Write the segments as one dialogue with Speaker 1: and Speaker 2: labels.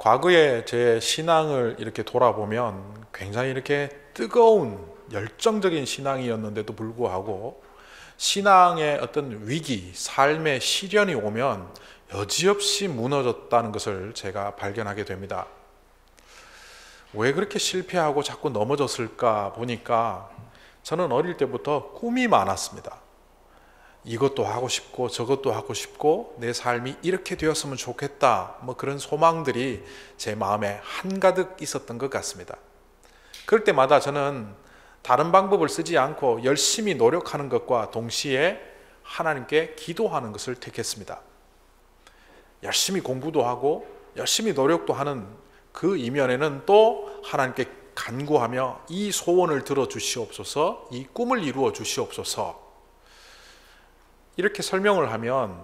Speaker 1: 과거의 제 신앙을 이렇게 돌아보면 굉장히 이렇게 뜨거운 열정적인 신앙이었는데도 불구하고 신앙의 어떤 위기, 삶의 시련이 오면 여지없이 무너졌다는 것을 제가 발견하게 됩니다. 왜 그렇게 실패하고 자꾸 넘어졌을까 보니까 저는 어릴 때부터 꿈이 많았습니다. 이것도 하고 싶고 저것도 하고 싶고 내 삶이 이렇게 되었으면 좋겠다, 그런 소망들이 제 마음에 한가득 있었던 것 같습니다. 그럴 때마다 저는 다른 방법을 쓰지 않고 열심히 노력하는 것과 동시에 하나님께 기도하는 것을 택했습니다. 열심히 공부도 하고 열심히 노력도 하는 그 이면에는 또 하나님께 간구하며 이 소원을 들어주시옵소서, 이 꿈을 이루어 주시옵소서. 이렇게 설명을 하면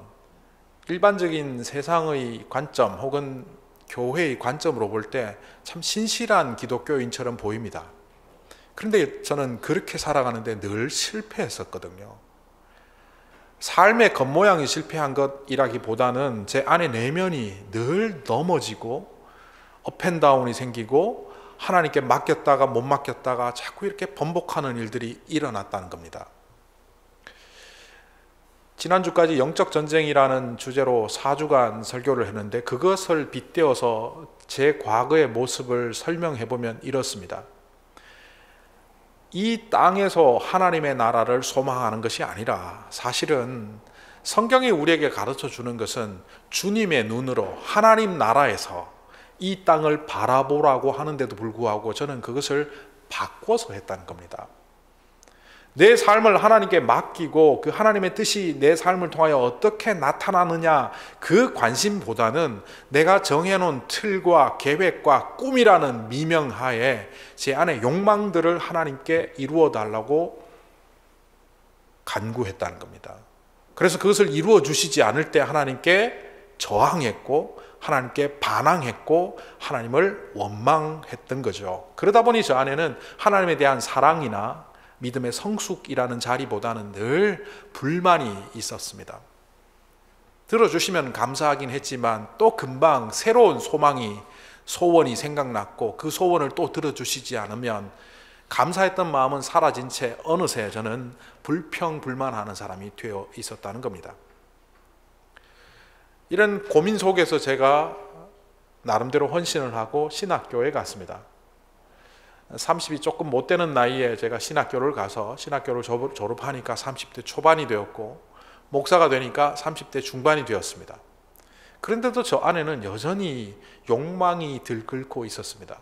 Speaker 1: 일반적인 세상의 관점 혹은 교회의 관점으로 볼 때 참 신실한 기독교인처럼 보입니다. 그런데 저는 그렇게 살아가는데 늘 실패했었거든요. 삶의 겉모양이 실패한 것이라기보다는 제 안의 내면이 늘 넘어지고 업앤다운이 생기고 하나님께 맡겼다가 못 맡겼다가 자꾸 이렇게 번복하는 일들이 일어났다는 겁니다. 지난주까지 영적 전쟁이라는 주제로 4주간 설교를 했는데 그것을 빗대어서 제 과거의 모습을 설명해 보면 이렇습니다. 이 땅에서 하나님의 나라를 소망하는 것이 아니라 사실은 성경이 우리에게 가르쳐 주는 것은 주님의 눈으로 하나님 나라에서 이 땅을 바라보라고 하는데도 불구하고 저는 그것을 바꿔서 했다는 겁니다. 내 삶을 하나님께 맡기고 그 하나님의 뜻이 내 삶을 통하여 어떻게 나타나느냐 그 관심보다는 내가 정해놓은 틀과 계획과 꿈이라는 미명하에 제 안의 욕망들을 하나님께 이루어 달라고 간구했다는 겁니다. 그래서 그것을 이루어 주시지 않을 때 하나님께 저항했고 하나님께 반항했고 하나님을 원망했던 거죠. 그러다 보니 저 안에는 하나님에 대한 사랑이나 믿음의 성숙이라는 자리보다는 늘 불만이 있었습니다. 들어주시면 감사하긴 했지만 또 금방 새로운 소원이 생각났고 그 소원을 또 들어주시지 않으면 감사했던 마음은 사라진 채 어느새 저는 불평불만하는 사람이 되어 있었다는 겁니다. 이런 고민 속에서 제가 나름대로 헌신을 하고 신학교에 갔습니다. 30이 조금 못 되는 나이에 제가 신학교를 가서 신학교를 졸업하니까 30대 초반이 되었고 목사가 되니까 30대 중반이 되었습니다. 그런데도 저 안에는 여전히 욕망이 들끓고 있었습니다.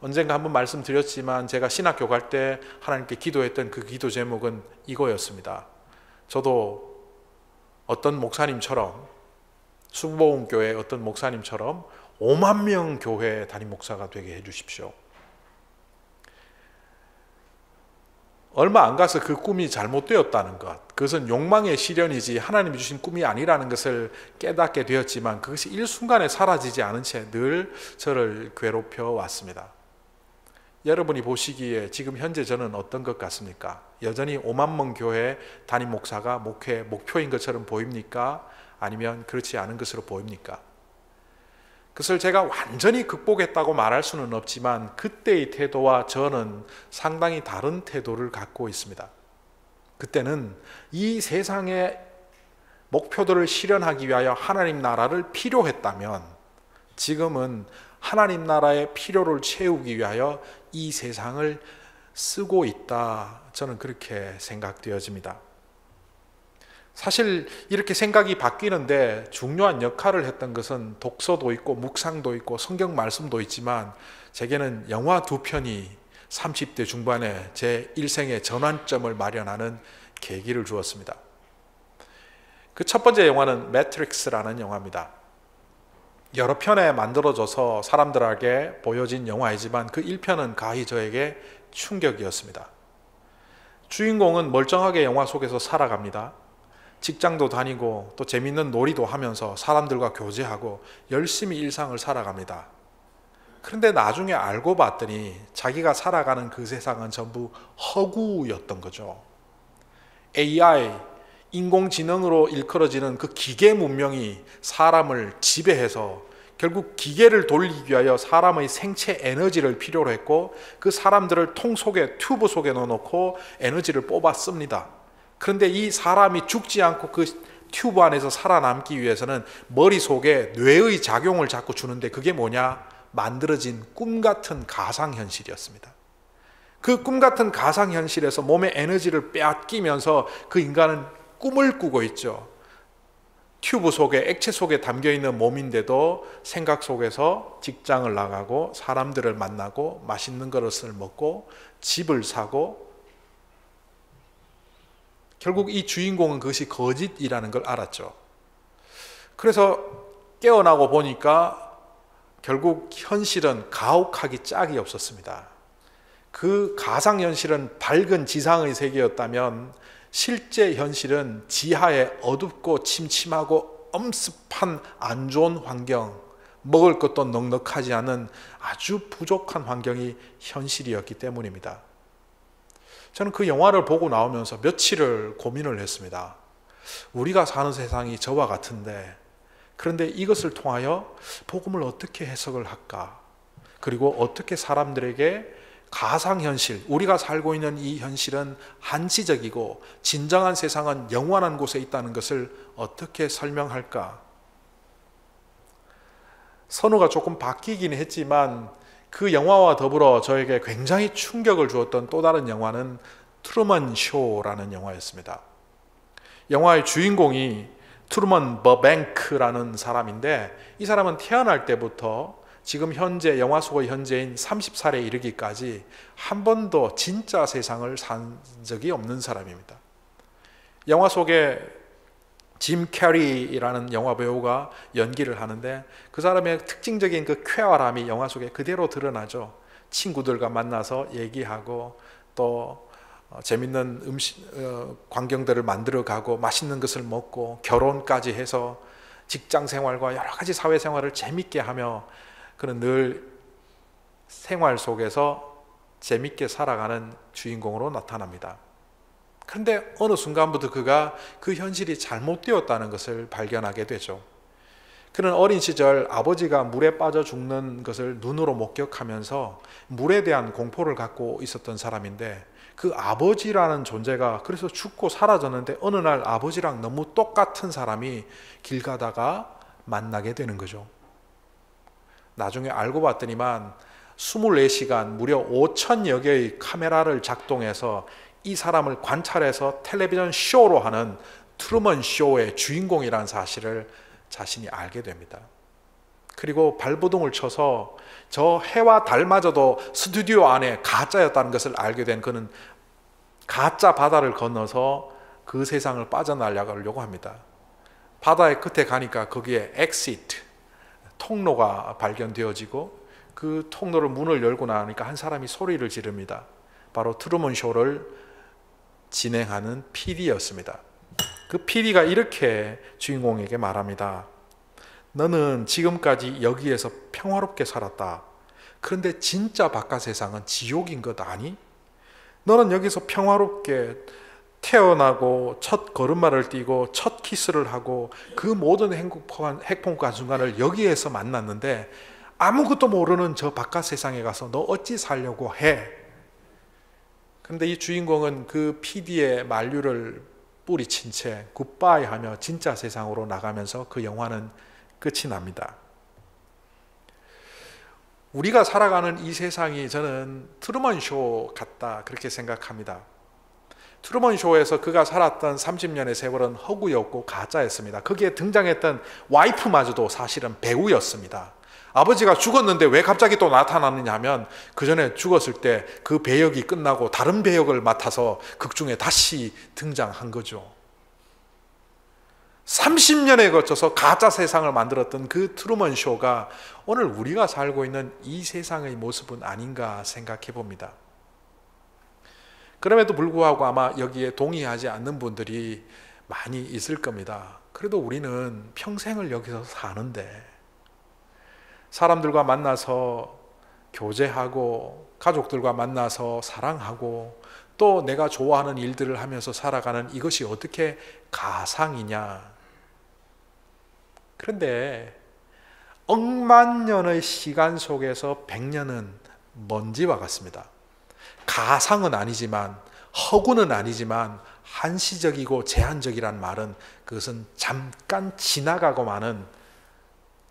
Speaker 1: 언젠가 한번 말씀드렸지만 제가 신학교 갈 때 하나님께 기도했던 그 기도 제목은 이거였습니다. 저도 어떤 목사님처럼 수보훈교회 어떤 목사님처럼 5만 명 교회 담임 목사가 되게 해주십시오. 얼마 안 가서 그 꿈이 잘못되었다는 것, 그것은 욕망의 시련이지 하나님이 주신 꿈이 아니라는 것을 깨닫게 되었지만 그것이 일순간에 사라지지 않은 채 늘 저를 괴롭혀 왔습니다. 여러분이 보시기에 지금 현재 저는 어떤 것 같습니까? 여전히 5만 명 교회 담임 목사가 목표인 것처럼 보입니까? 아니면 그렇지 않은 것으로 보입니까? 그것을 제가 완전히 극복했다고 말할 수는 없지만 그때의 태도와 저는 상당히 다른 태도를 갖고 있습니다. 그때는 이 세상의 목표들을 실현하기 위하여 하나님 나라를 필요했다면 지금은 하나님 나라의 필요를 채우기 위하여 이 세상을 쓰고 있다. 저는 그렇게 생각되어집니다. 사실 이렇게 생각이 바뀌는데 중요한 역할을 했던 것은 독서도 있고 묵상도 있고 성경 말씀도 있지만 제게는 영화 2편이 30대 중반에 제 일생의 전환점을 마련하는 계기를 주었습니다. 그 첫 번째 영화는 매트릭스라는 영화입니다. 여러 편에 만들어져서 사람들에게 보여진 영화이지만 그 1편은 가히 저에게 충격이었습니다. 주인공은 멀쩡하게 영화 속에서 살아갑니다. 직장도 다니고 또 재밌는 놀이도 하면서 사람들과 교제하고 열심히 일상을 살아갑니다. 그런데 나중에 알고 봤더니 자기가 살아가는 그 세상은 전부 허구였던 거죠. AI, 인공지능으로 일컬어지는 그 기계 문명이 사람을 지배해서 결국 기계를 돌리기 위하여 사람의 생체 에너지를 필요로 했고 그 사람들을 통 속에 튜브 속에 넣어놓고 에너지를 뽑았습니다. 그런데 이 사람이 죽지 않고 그 튜브 안에서 살아남기 위해서는 머릿속에 뇌의 작용을 자꾸 주는데 그게 뭐냐? 만들어진 꿈같은 가상현실이었습니다. 그 꿈같은 가상현실에서 몸의 에너지를 빼앗기면서 그 인간은 꿈을 꾸고 있죠. 튜브 속에 액체 속에 담겨있는 몸인데도 생각 속에서 직장을 나가고 사람들을 만나고 맛있는 것을 먹고 집을 사고 결국 이 주인공은 그것이 거짓이라는 걸 알았죠. 그래서 깨어나고 보니까 결국 현실은 가혹하기 짝이 없었습니다. 그 가상현실은 밝은 지상의 세계였다면 실제 현실은 지하에 어둡고 침침하고 엄습한 안 좋은 환경, 먹을 것도 넉넉하지 않은 아주 부족한 환경이 현실이었기 때문입니다. 저는 그 영화를 보고 나오면서 며칠을 고민을 했습니다. 우리가 사는 세상이 저와 같은데 그런데 이것을 통하여 복음을 어떻게 해석을 할까? 그리고 어떻게 사람들에게 가상현실, 우리가 살고 있는 이 현실은 한시적이고 진정한 세상은 영원한 곳에 있다는 것을 어떻게 설명할까? 선호가 조금 바뀌긴 했지만 그 영화와 더불어 저에게 굉장히 충격을 주었던 또 다른 영화는 트루먼 쇼라는 영화였습니다. 영화의 주인공이 트루먼 버뱅크라는 사람인데 이 사람은 태어날 때부터 지금 현재 영화 속의 현재인 30살에 이르기까지 한 번도 진짜 세상을 산 적이 없는 사람입니다. 영화 속에 짐 캐리라는 영화 배우가 연기를 하는데 그 사람의 특징적인 그 쾌활함이 영화 속에 그대로 드러나죠. 친구들과 만나서 얘기하고 또 재밌는 광경들을 만들어가고 맛있는 것을 먹고 결혼까지 해서 직장 생활과 여러 가지 사회 생활을 재밌게 하며 그는 늘 생활 속에서 재밌게 살아가는 주인공으로 나타납니다. 그런데 어느 순간부터 그가 그 현실이 잘못되었다는 것을 발견하게 되죠. 그는 어린 시절 아버지가 물에 빠져 죽는 것을 눈으로 목격하면서 물에 대한 공포를 갖고 있었던 사람인데 그 아버지라는 존재가 그래서 죽고 사라졌는데 어느 날 아버지랑 너무 똑같은 사람이 길 가다가 만나게 되는 거죠. 나중에 알고 봤더니만 24시간 무려 5천여 개의 카메라를 작동해서 이 사람을 관찰해서 텔레비전 쇼로 하는 트루먼 쇼의 주인공이라는 사실을 자신이 알게 됩니다. 그리고 발버둥을 쳐서 저 해와 달마저도 스튜디오 안에 가짜였다는 것을 알게 된 그는 가짜 바다를 건너서 그 세상을 빠져나가려고 합니다. 바다의 끝에 가니까 거기에 엑시트, 통로가 발견되어지고 그 통로를 문을 열고 나니까 한 사람이 소리를 지릅니다. 바로 트루먼 쇼를 진행하는 PD였습니다. 그 PD가 이렇게 주인공에게 말합니다. 너는 지금까지 여기에서 평화롭게 살았다. 그런데 진짜 바깥 세상은 지옥인 것 아니? 너는 여기서 평화롭게 태어나고 첫 걸음마를 띄고 첫 키스를 하고 그 모든 행복한 순간을 여기에서 만났는데 아무것도 모르는 저 바깥 세상에 가서 너 어찌 살려고 해? 그런데 이 주인공은 그 PD의 만류를 뿌리친 채 굿바이 하며 진짜 세상으로 나가면서 그 영화는 끝이 납니다. 우리가 살아가는 이 세상이 저는 트루먼 쇼 같다 그렇게 생각합니다. 트루먼 쇼에서 그가 살았던 30년의 세월은 허구였고 가짜였습니다. 거기에 등장했던 와이프마저도 사실은 배우였습니다. 아버지가 죽었는데 왜 갑자기 또 나타났느냐 하면 그 전에 죽었을 때 그 배역이 끝나고 다른 배역을 맡아서 극중에 다시 등장한 거죠. 30년에 거쳐서 가짜 세상을 만들었던 그 트루먼 쇼가 오늘 우리가 살고 있는 이 세상의 모습은 아닌가 생각해 봅니다. 그럼에도 불구하고 아마 여기에 동의하지 않는 분들이 많이 있을 겁니다. 그래도 우리는 평생을 여기서 사는데 사람들과 만나서 교제하고 가족들과 만나서 사랑하고 또 내가 좋아하는 일들을 하면서 살아가는 이것이 어떻게 가상이냐? 그런데 억만 년의 시간 속에서 100년은 먼지와 같습니다. 가상은 아니지만, 허구는 아니지만 한시적이고 제한적이란 말은 그것은 잠깐 지나가고 마는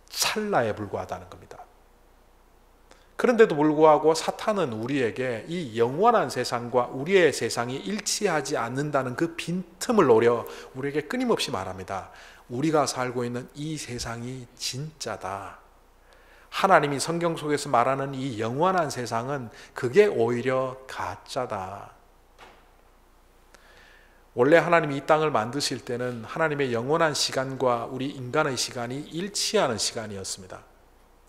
Speaker 1: 찰나에 불과하다는 겁니다. 그런데도 불구하고 사탄은 우리에게 이 영원한 세상과 우리의 세상이 일치하지 않는다는 그 빈틈을 노려 우리에게 끊임없이 말합니다. 우리가 살고 있는 이 세상이 진짜다. 하나님이 성경 속에서 말하는 이 영원한 세상은 그게 오히려 가짜다. 원래 하나님이 이 땅을 만드실 때는 하나님의 영원한 시간과 우리 인간의 시간이 일치하는 시간이었습니다.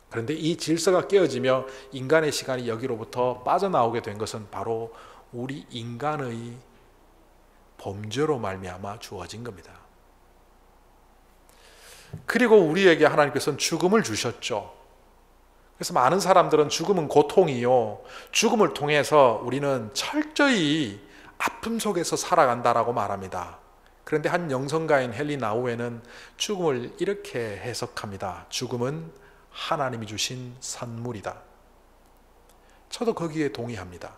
Speaker 1: 그런데 이 질서가 깨어지며 인간의 시간이 여기로부터 빠져나오게 된 것은 바로 우리 인간의 범죄로 말미암아 주어진 겁니다. 그리고 우리에게 하나님께서는 죽음을 주셨죠. 그래서 많은 사람들은 죽음은 고통이요, 죽음을 통해서 우리는 철저히 아픔 속에서 살아간다라고 말합니다. 그런데 한 영성가인 헨리 나우에는 죽음을 이렇게 해석합니다. 죽음은 하나님이 주신 선물이다. 저도 거기에 동의합니다.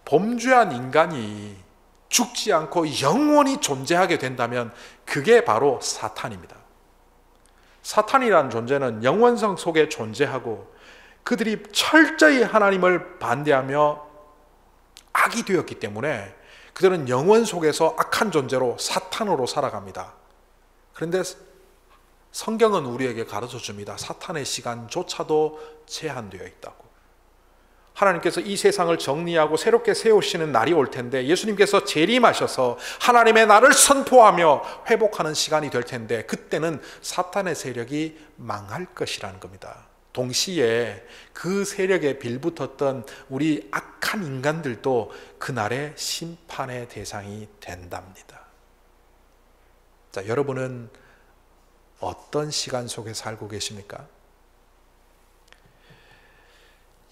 Speaker 1: 범죄한 인간이 죽지 않고 영원히 존재하게 된다면 그게 바로 사탄입니다. 사탄이라는 존재는 영원성 속에 존재하고 그들이 철저히 하나님을 반대하며 악이 되었기 때문에 그들은 영원 속에서 악한 존재로 사탄으로 살아갑니다. 그런데 성경은 우리에게 가르쳐 줍니다. 사탄의 시간조차도 제한되어 있다고. 하나님께서 이 세상을 정리하고 새롭게 세우시는 날이 올 텐데 예수님께서 재림하셔서 하나님의 나라를 선포하며 회복하는 시간이 될 텐데 그때는 사탄의 세력이 망할 것이라는 겁니다. 동시에 그 세력에 빌붙었던 우리 악한 인간들도 그날의 심판의 대상이 된답니다. 자, 여러분은 어떤 시간 속에 살고 계십니까?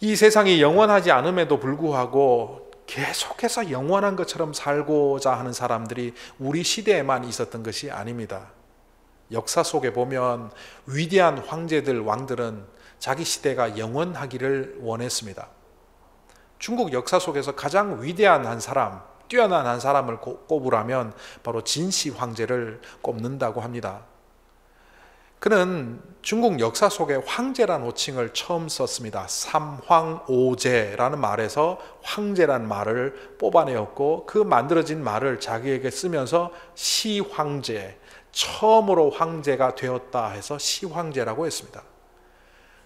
Speaker 1: 이 세상이 영원하지 않음에도 불구하고 계속해서 영원한 것처럼 살고자 하는 사람들이 우리 시대에만 있었던 것이 아닙니다. 역사 속에 보면 위대한 황제들, 왕들은 자기 시대가 영원하기를 원했습니다. 중국 역사 속에서 가장 위대한 한 사람, 뛰어난 한 사람을 꼽으라면 바로 진시 황제를 꼽는다고 합니다. 그는 중국 역사 속에 황제란 호칭을 처음 썼습니다. 삼황오제라는 말에서 황제란 말을 뽑아내었고 그 만들어진 말을 자기에게 쓰면서 시황제, 처음으로 황제가 되었다 해서 시황제라고 했습니다.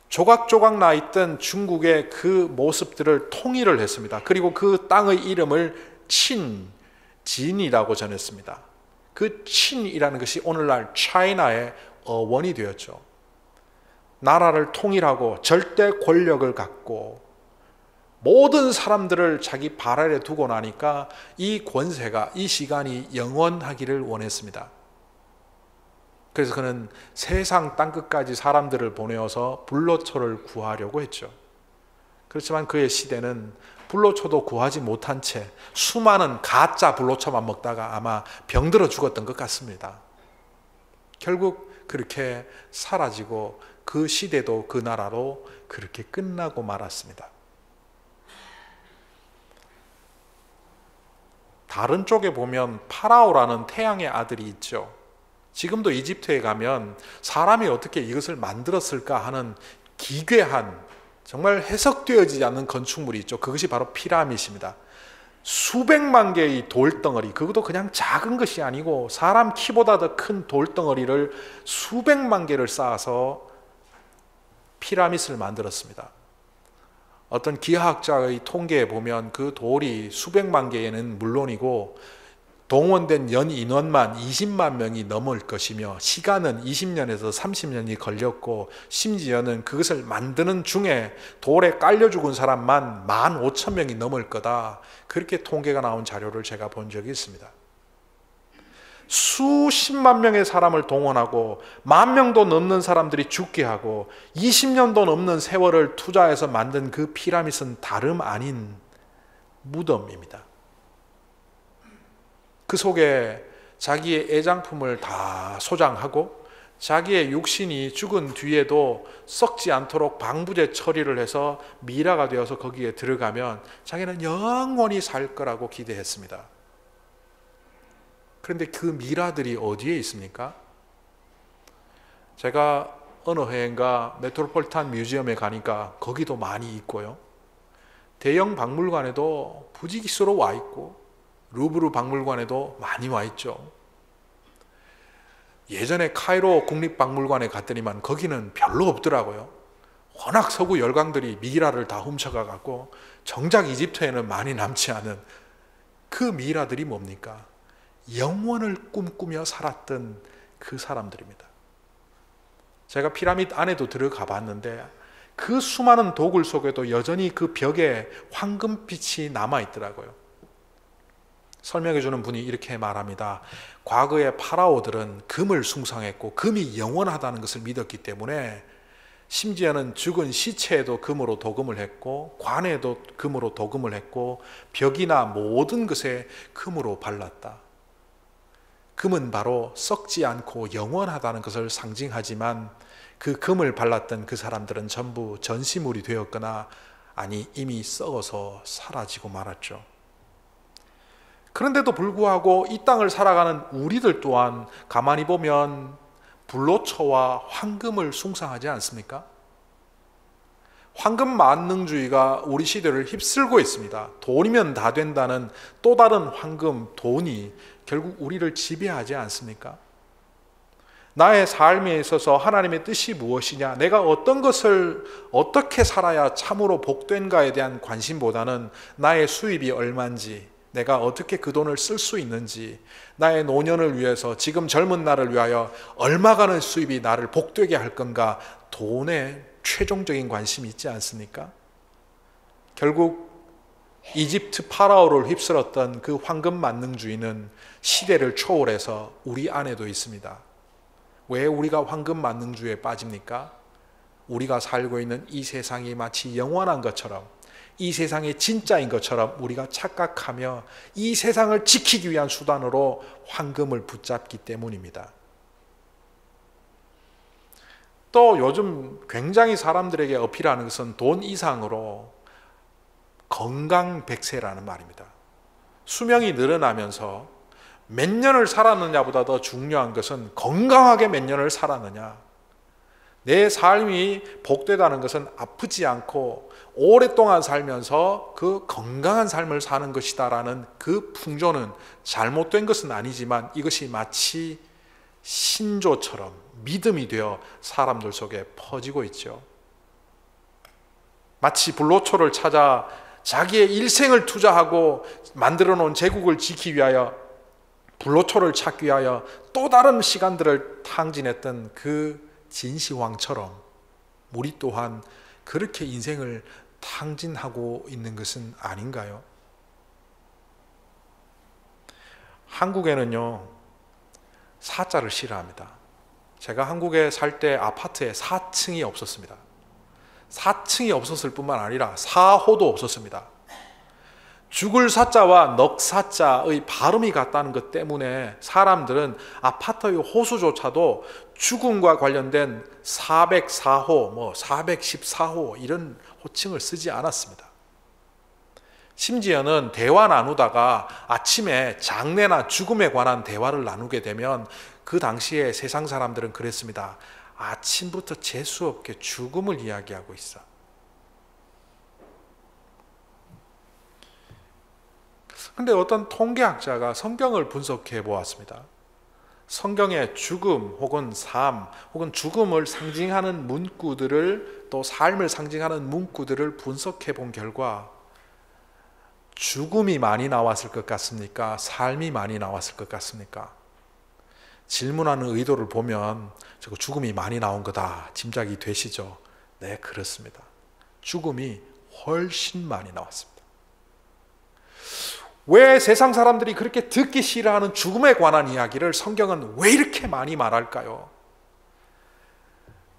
Speaker 1: 조각조각 나 있던 중국의 그 모습들을 통일을 했습니다. 그리고 그 땅의 이름을 진이라고 전했습니다. 그 친이라는 것이 오늘날 차이나의 어원이 되었죠. 나라를 통일하고 절대 권력을 갖고 모든 사람들을 자기 발 아래 두고 나니까 이 권세가, 이 시간이 영원하기를 원했습니다. 그래서 그는 세상 땅끝까지 사람들을 보내어서 불로초를 구하려고 했죠. 그렇지만 그의 시대는 불로초도 구하지 못한 채 수많은 가짜 불로초만 먹다가 아마 병들어 죽었던 것 같습니다. 결국 그렇게 사라지고 그 시대도 그 나라로 그렇게 끝나고 말았습니다. 다른 쪽에 보면 파라오라는 태양의 아들이 있죠. 지금도 이집트에 가면 사람이 어떻게 이것을 만들었을까 하는 기괴한, 정말 해석되어지지 않는 건축물이 있죠. 그것이 바로 피라밋입니다. 수백만 개의 돌덩어리, 그것도 그냥 작은 것이 아니고 사람 키보다 더 큰 돌덩어리를 수백만 개를 쌓아서 피라밋을 만들었습니다. 어떤 기하학자의 통계에 보면 그 돌이 수백만 개는 물론이고 동원된 연 인원만 20만 명이 넘을 것이며 시간은 20년에서 30년이 걸렸고 심지어는 그것을 만드는 중에 돌에 깔려 죽은 사람만 15,000명이 넘을 거다. 그렇게 통계가 나온 자료를 제가 본 적이 있습니다. 수십만 명의 사람을 동원하고 10,000명도 넘는 사람들이 죽게 하고 20년도 넘는 세월을 투자해서 만든 그 피라밋은 다름 아닌 무덤입니다. 그 속에 자기의 애장품을 다 소장하고 자기의 육신이 죽은 뒤에도 썩지 않도록 방부제 처리를 해서 미라가 되어서 거기에 들어가면 자기는 영원히 살 거라고 기대했습니다. 그런데 그 미라들이 어디에 있습니까? 제가 어느 해인가 메트로폴리탄 뮤지엄에 가니까 거기도 많이 있고요. 대형 박물관에도 부지기수로 와 있고 루브르 박물관에도 많이 와 있죠. 예전에 카이로 국립박물관에 갔더니만 거기는 별로 없더라고요. 워낙 서구 열강들이 미라를 다 훔쳐가 갖고 정작 이집트에는 많이 남지 않은 그 미라들이 뭡니까? 영원을 꿈꾸며 살았던 그 사람들입니다. 제가 피라미드 안에도 들어가 봤는데 그 수많은 도굴 속에도 여전히 그 벽에 황금빛이 남아있더라고요. 설명해 주는 분이 이렇게 말합니다. 과거의 파라오들은 금을 숭상했고 금이 영원하다는 것을 믿었기 때문에 심지어는 죽은 시체에도 금으로 도금을 했고 관에도 금으로 도금을 했고 벽이나 모든 것에 금으로 발랐다. 금은 바로 썩지 않고 영원하다는 것을 상징하지만 그 금을 발랐던 그 사람들은 전부 전시물이 되었거나 아니 이미 썩어서 사라지고 말았죠. 그런데도 불구하고 이 땅을 살아가는 우리들 또한 가만히 보면 불로초와 황금을 숭상하지 않습니까? 황금 만능주의가 우리 시대를 휩쓸고 있습니다. 돈이면 다 된다는 또 다른 황금, 돈이 결국 우리를 지배하지 않습니까? 나의 삶에 있어서 하나님의 뜻이 무엇이냐, 내가 어떤 것을 어떻게 살아야 참으로 복된가에 대한 관심보다는 나의 수입이 얼마인지, 내가 어떻게 그 돈을 쓸 수 있는지, 나의 노년을 위해서 지금 젊은 날을 위하여 얼마간의 수입이 나를 복되게 할 건가, 돈에 최종적인 관심이 있지 않습니까? 결국 이집트 파라오를 휩쓸었던 그 황금 만능주의는 시대를 초월해서 우리 안에도 있습니다. 왜 우리가 황금 만능주의에 빠집니까? 우리가 살고 있는 이 세상이 마치 영원한 것처럼, 이 세상이 진짜인 것처럼 우리가 착각하며 이 세상을 지키기 위한 수단으로 황금을 붙잡기 때문입니다. 또 요즘 굉장히 사람들에게 어필하는 것은 돈 이상으로 건강 백세라는 말입니다. 수명이 늘어나면서 몇 년을 살았느냐보다 더 중요한 것은 건강하게 몇 년을 살았느냐. 내 삶이 복되다는 것은 아프지 않고 오랫동안 살면서 그 건강한 삶을 사는 것이다라는 그 풍조는 잘못된 것은 아니지만 이것이 마치 신조처럼 믿음이 되어 사람들 속에 퍼지고 있죠. 마치 불로초를 찾아 자기의 일생을 투자하고 만들어 놓은 제국을 지키기 위하여 불로초를 찾기 위하여 또 다른 시간들을 탕진했던 그 진시황처럼 우리 또한 그렇게 인생을 탕진하고 있는 것은 아닌가요? 한국에는요, 사자를 싫어합니다. 제가 한국에 살 때 아파트에 4층이 없었습니다. 4층이 없었을 뿐만 아니라 4호도 없었습니다. 죽을 사자와 넉사자의 발음이 같다는 것 때문에 사람들은 아파트의 호수조차도 죽음과 관련된 404호, 414호 이런 호칭을 쓰지 않았습니다. 심지어는 대화 나누다가 아침에 장례나 죽음에 관한 대화를 나누게 되면 그 당시에 세상 사람들은 그랬습니다. 아침부터 재수없게 죽음을 이야기하고 있어. 그런데 어떤 통계학자가 성경을 분석해 보았습니다. 성경의 죽음 혹은 삶 혹은 죽음을 상징하는 문구들을 또 삶을 상징하는 문구들을 분석해 본 결과 죽음이 많이 나왔을 것 같습니까? 삶이 많이 나왔을 것 같습니까? 질문하는 의도를 보면 저거 죽음이 많이 나온 거다 짐작이 되시죠? 네, 그렇습니다. 죽음이 훨씬 많이 나왔습니다. 왜 세상 사람들이 그렇게 듣기 싫어하는 죽음에 관한 이야기를 성경은 왜 이렇게 많이 말할까요?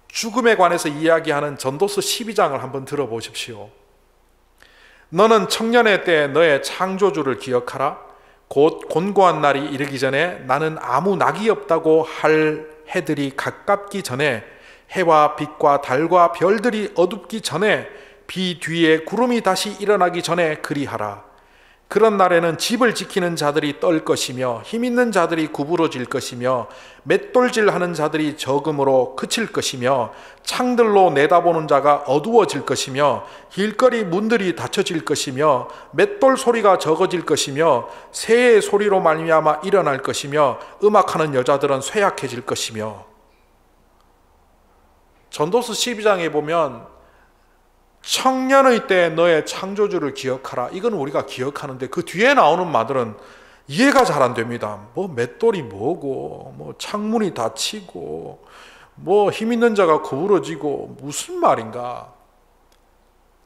Speaker 1: 죽음에 관해서 이야기하는 전도서 12장을 한번 들어보십시오. 너는 청년의 때에 너의 창조주를 기억하라. 곧 곤고한 날이 이르기 전에 나는 아무 낙이 없다고 할 해들이 가깝기 전에, 해와 빛과 달과 별들이 어둡기 전에, 비 뒤에 구름이 다시 일어나기 전에 그리하라. 그런 날에는 집을 지키는 자들이 떨 것이며 힘 있는 자들이 구부러질 것이며 맷돌질하는 자들이 적음으로 그칠 것이며 창들로 내다보는 자가 어두워질 것이며 길거리 문들이 닫혀질 것이며 맷돌 소리가 적어질 것이며 새의 소리로 말미암아 일어날 것이며 음악하는 여자들은 쇠약해질 것이며. 전도서 12장에 보면 청년의 때 너의 창조주를 기억하라. 이건 우리가 기억하는데 그 뒤에 나오는 말들은 이해가 잘 안 됩니다. 뭐 맷돌이 뭐고, 뭐 창문이 닫히고, 뭐 힘 있는 자가 구부러지고, 무슨 말인가?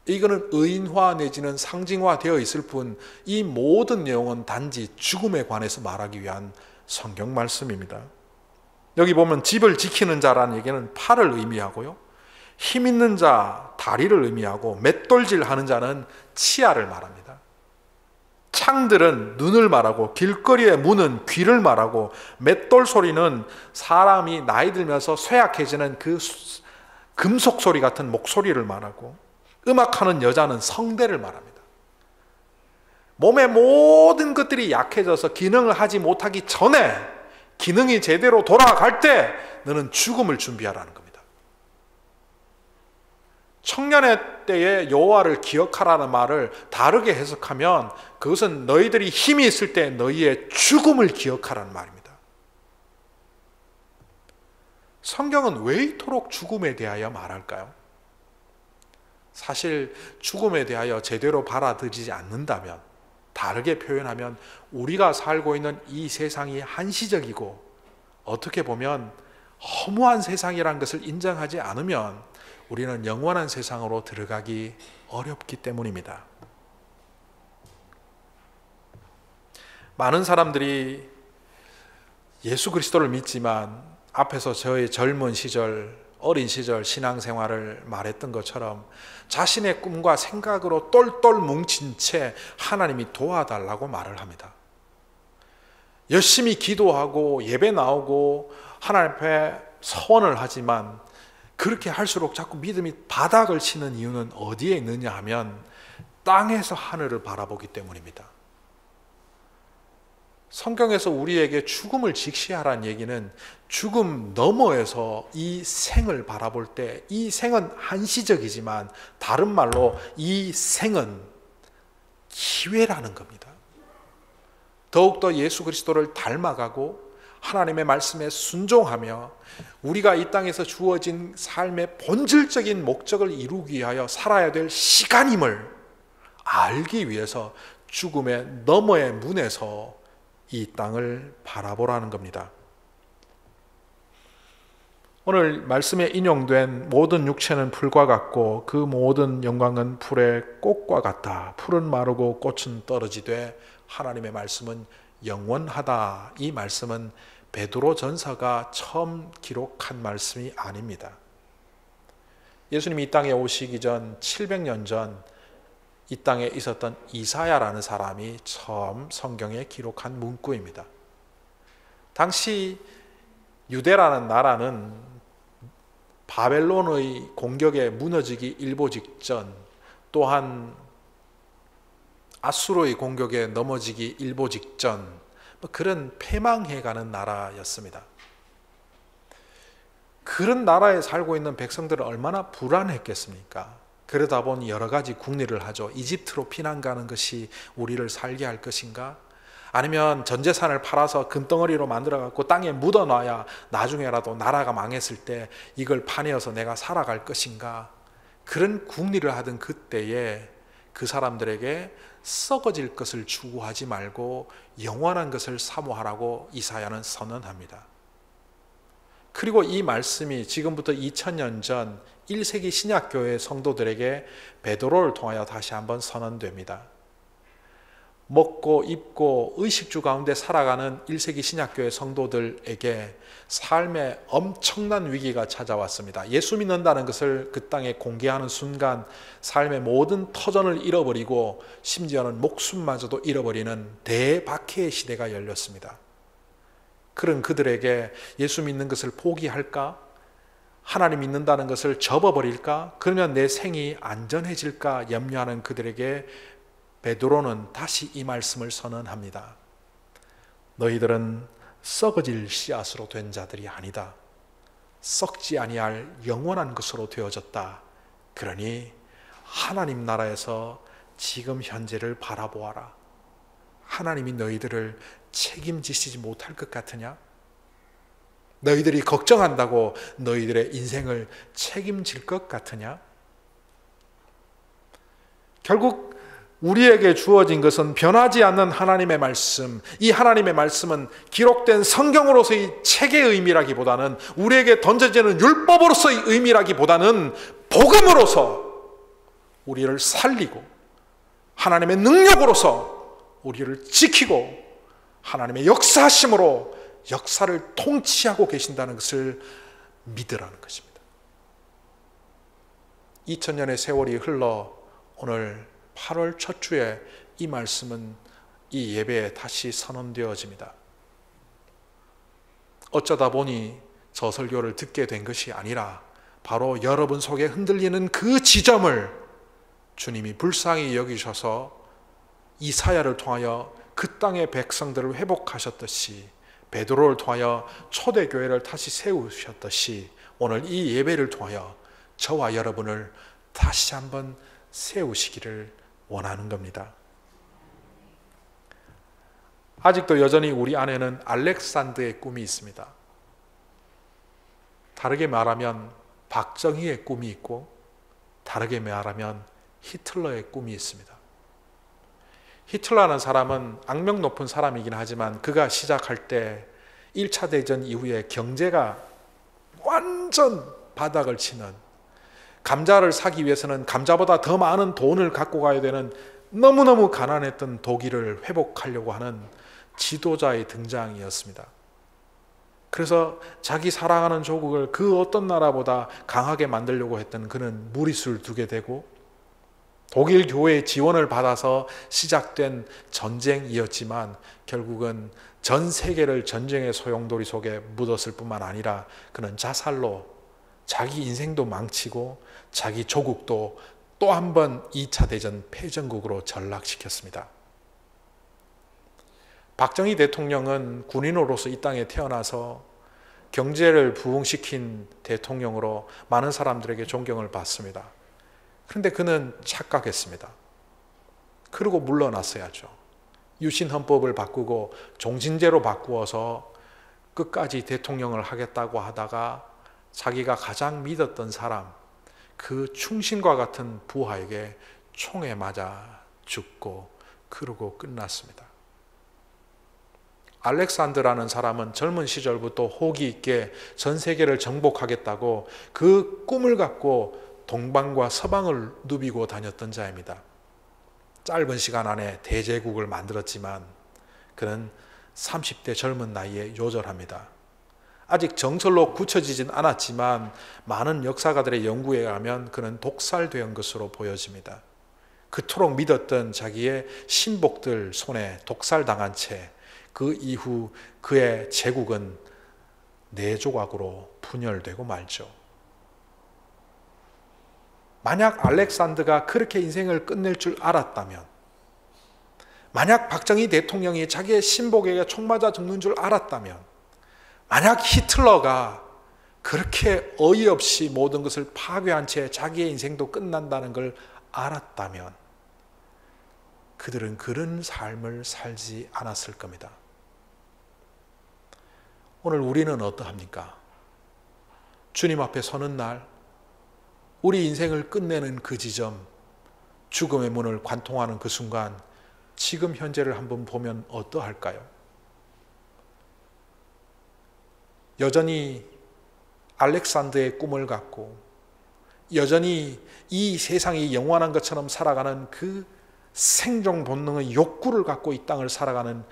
Speaker 1: 이거는 의인화 내지는 상징화되어 있을 뿐 이 모든 내용은 단지 죽음에 관해서 말하기 위한 성경 말씀입니다. 여기 보면 집을 지키는 자라는 얘기는 팔을 의미하고요, 힘 있는 자, 다리를 의미하고 맷돌질 하는 자는 치아를 말합니다. 창들은 눈을 말하고 길거리의 문은 귀를 말하고 맷돌 소리는 사람이 나이 들면서 쇠약해지는 그 금속 소리 같은 목소리를 말하고, 음악하는 여자는 성대를 말합니다. 몸의 모든 것들이 약해져서 기능을 하지 못하기 전에 기능이 제대로 돌아갈 때 너는 죽음을 준비하라는 겁니다. 청년의 때에 여호와를 기억하라는 말을 다르게 해석하면 그것은 너희들이 힘이 있을 때 너희의 죽음을 기억하라는 말입니다. 성경은 왜 이토록 죽음에 대하여 말할까요? 사실 죽음에 대하여 제대로 받아들이지 않는다면, 다르게 표현하면 우리가 살고 있는 이 세상이 한시적이고 어떻게 보면 허무한 세상이라는 것을 인정하지 않으면 우리는 영원한 세상으로 들어가기 어렵기 때문입니다. 많은 사람들이 예수 그리스도를 믿지만 앞에서 저의 젊은 시절, 어린 시절 신앙생활을 말했던 것처럼 자신의 꿈과 생각으로 똘똘 뭉친 채 하나님이 도와달라고 말을 합니다. 열심히 기도하고 예배 나오고 하나님 앞에 서원을 하지만 그렇게 할수록 자꾸 믿음이 바닥을 치는 이유는 어디에 있느냐 하면 땅에서 하늘을 바라보기 때문입니다. 성경에서 우리에게 죽음을 직시하라는 얘기는 죽음 너머에서 이 생을 바라볼 때, 이 생은 한시적이지만 다른 말로 이 생은 기회라는 겁니다. 더욱더 예수 그리스도를 닮아가고 하나님의 말씀에 순종하며 우리가 이 땅에서 주어진 삶의 본질적인 목적을 이루기 위하여 살아야 될 시간임을 알기 위해서 죽음의 너머의 문에서 이 땅을 바라보라는 겁니다. 오늘 말씀에 인용된 모든 육체는 풀과 같고 그 모든 영광은 풀의 꽃과 같다. 풀은 마르고 꽃은 떨어지되 하나님의 말씀은 영원하다. 이 말씀은 베드로 전서가 처음 기록한 말씀이 아닙니다. 예수님이 이 땅에 오시기 전 700년 전 이 땅에 있었던 이사야라는 사람이 처음 성경에 기록한 문구입니다. 당시 유대라는 나라는 바벨론의 공격에 무너지기 일보 직전, 또한 아수르의 공격에 넘어지기 일보 직전, 그런 패망해가는 나라였습니다. 그런 나라에 살고 있는 백성들은 얼마나 불안했겠습니까? 그러다 보니 여러 가지 궁리를 하죠. 이집트로 피난 가는 것이 우리를 살게 할 것인가? 아니면 전 재산을 팔아서 금덩어리로 만들어 갖고 땅에 묻어놔야 나중에라도 나라가 망했을 때 이걸 파내어서 내가 살아갈 것인가? 그런 궁리를 하던 그때에 그 사람들에게 썩어질 것을 추구하지 말고 영원한 것을 사모하라고 이사야는 선언합니다. 그리고 이 말씀이 지금부터 2000년 전 1세기 신약교회 성도들에게 베드로를 통하여 다시 한번 선언됩니다. 먹고 입고 의식주 가운데 살아가는 1세기 신약교회 성도들에게 삶의 엄청난 위기가 찾아왔습니다. 예수 믿는다는 것을 그 땅에 공개하는 순간 삶의 모든 터전을 잃어버리고 심지어는 목숨마저도 잃어버리는 대박해의 시대가 열렸습니다. 그런 그들에게 예수 믿는 것을 포기할까? 하나님 믿는다는 것을 접어버릴까? 그러면 내 생이 안전해질까 염려하는 그들에게 베드로는 다시 이 말씀을 선언합니다. 너희들은 썩어질 씨앗으로 된 자들이 아니다. 썩지 아니할 영원한 것으로 되어졌다. 그러니 하나님 나라에서 지금 현재를 바라보아라. 하나님이 너희들을 책임지시지 못할 것 같으냐? 너희들이 걱정한다고 너희들의 인생을 책임질 것 같으냐? 결국 우리에게 주어진 것은 변하지 않는 하나님의 말씀, 이 하나님의 말씀은 기록된 성경으로서의 책의 의미라기보다는 우리에게 던져지는 율법으로서의 의미라기보다는 복음으로서 우리를 살리고 하나님의 능력으로서 우리를 지키고 하나님의 역사하심으로 역사를 통치하고 계신다는 것을 믿으라는 것입니다. 2000년의 세월이 흘러 오늘 8월 첫 주에 이 말씀은 이 예배에 다시 선언되어집니다. 어쩌다 보니 저 설교를 듣게 된 것이 아니라 바로 여러분 속에 흔들리는 그 지점을 주님이 불쌍히 여기셔서 이사야를 통하여 그 땅의 백성들을 회복하셨듯이 베드로를 통하여 초대교회를 다시 세우셨듯이 오늘 이 예배를 통하여 저와 여러분을 다시 한번 세우시기를 원하는 겁니다. 아직도 여전히 우리 안에는 알렉산더의 꿈이 있습니다. 다르게 말하면 박정희의 꿈이 있고 다르게 말하면 히틀러의 꿈이 있습니다. 히틀러라는 사람은 악명 높은 사람이긴 하지만 그가 시작할 때 1차 대전 이후에 경제가 완전 바닥을 치는, 감자를 사기 위해서는 감자보다 더 많은 돈을 갖고 가야 되는 너무너무 가난했던 독일을 회복하려고 하는 지도자의 등장이었습니다. 그래서 자기 사랑하는 조국을 그 어떤 나라보다 강하게 만들려고 했던 그는 무리수를 두게 되고 독일 교회의 지원을 받아서 시작된 전쟁이었지만 결국은 전 세계를 전쟁의 소용돌이 속에 묻었을 뿐만 아니라 그는 자살로 자기 인생도 망치고 자기 조국도 또 한 번 2차 대전 패전국으로 전락시켰습니다. 박정희 대통령은 군인으로서 이 땅에 태어나서 경제를 부흥시킨 대통령으로 많은 사람들에게 존경을 받습니다. 그런데 그는 착각했습니다. 그러고 물러났어야죠. 유신헌법을 바꾸고 종신제로 바꾸어서 끝까지 대통령을 하겠다고 하다가 자기가 가장 믿었던 사람, 그 충신과 같은 부하에게 총에 맞아 죽고 그러고 끝났습니다. 알렉산더라는 사람은 젊은 시절부터 호기 있게 전 세계를 정복하겠다고 그 꿈을 갖고 동방과 서방을 누비고 다녔던 자입니다. 짧은 시간 안에 대제국을 만들었지만 그는 30대 젊은 나이에 요절합니다. 아직 정설로 굳혀지진 않았지만 많은 역사가들의 연구에 의하면 그는 독살된 것으로 보여집니다. 그토록 믿었던 자기의 신복들 손에 독살당한 채 그 이후 그의 제국은 4조각으로 분열되고 말죠. 만약 알렉산더가 그렇게 인생을 끝낼 줄 알았다면, 만약 박정희 대통령이 자기의 신복에게 총 맞아 죽는 줄 알았다면, 만약 히틀러가 그렇게 어이없이 모든 것을 파괴한 채 자기의 인생도 끝난다는 걸 알았다면 그들은 그런 삶을 살지 않았을 겁니다. 오늘 우리는 어떠합니까? 주님 앞에 서는 날, 우리 인생을 끝내는 그 지점, 죽음의 문을 관통하는 그 순간, 지금 현재를 한번 보면 어떠할까요? 여전히 알렉산더의 꿈을 갖고 여전히 이 세상이 영원한 것처럼 살아가는 그 생존 본능의 욕구를 갖고 이 땅을 살아가는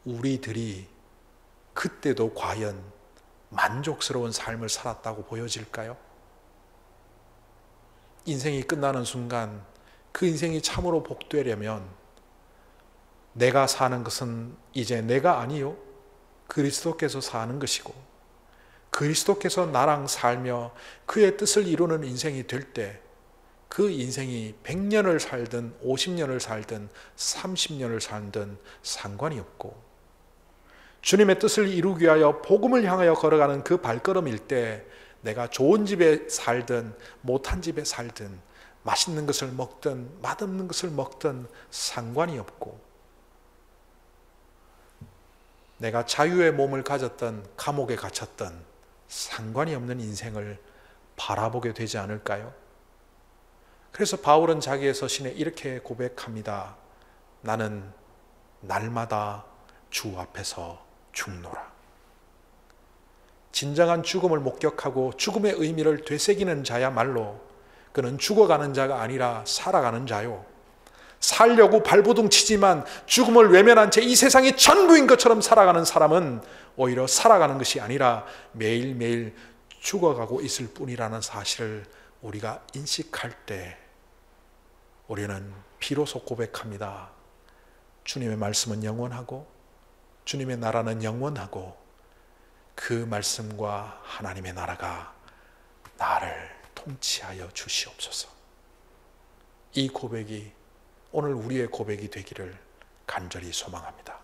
Speaker 1: 우리들이 그때도 과연 만족스러운 삶을 살았다고 보여질까요? 인생이 끝나는 순간 그 인생이 참으로 복되려면 내가 사는 것은 이제 내가 아니요 그리스도께서 사는 것이고 그리스도께서 나랑 살며 그의 뜻을 이루는 인생이 될 때 그 인생이 100년을 살든 50년을 살든 30년을 살든 상관이 없고 주님의 뜻을 이루기 위하여 복음을 향하여 걸어가는 그 발걸음일 때 내가 좋은 집에 살든 못한 집에 살든 맛있는 것을 먹든 맛없는 것을 먹든 상관이 없고 내가 자유의 몸을 가졌던 감옥에 갇혔던 상관이 없는 인생을 바라보게 되지 않을까요? 그래서 바울은 자기의 서신에 이렇게 고백합니다. 나는 날마다 주 앞에서 죽노라. 진정한 죽음을 목격하고 죽음의 의미를 되새기는 자야말로 그는 죽어가는 자가 아니라 살아가는 자요. 살려고 발버둥 치지만 죽음을 외면한 채 이 세상이 전부인 것처럼 살아가는 사람은 오히려 살아가는 것이 아니라 매일매일 죽어가고 있을 뿐이라는 사실을 우리가 인식할 때 우리는 비로소 고백합니다. 주님의 말씀은 영원하고 주님의 나라는 영원하고 그 말씀과 하나님의 나라가 나를 통치하여 주시옵소서. 이 고백이 오늘 우리의 고백이 되기를 간절히 소망합니다.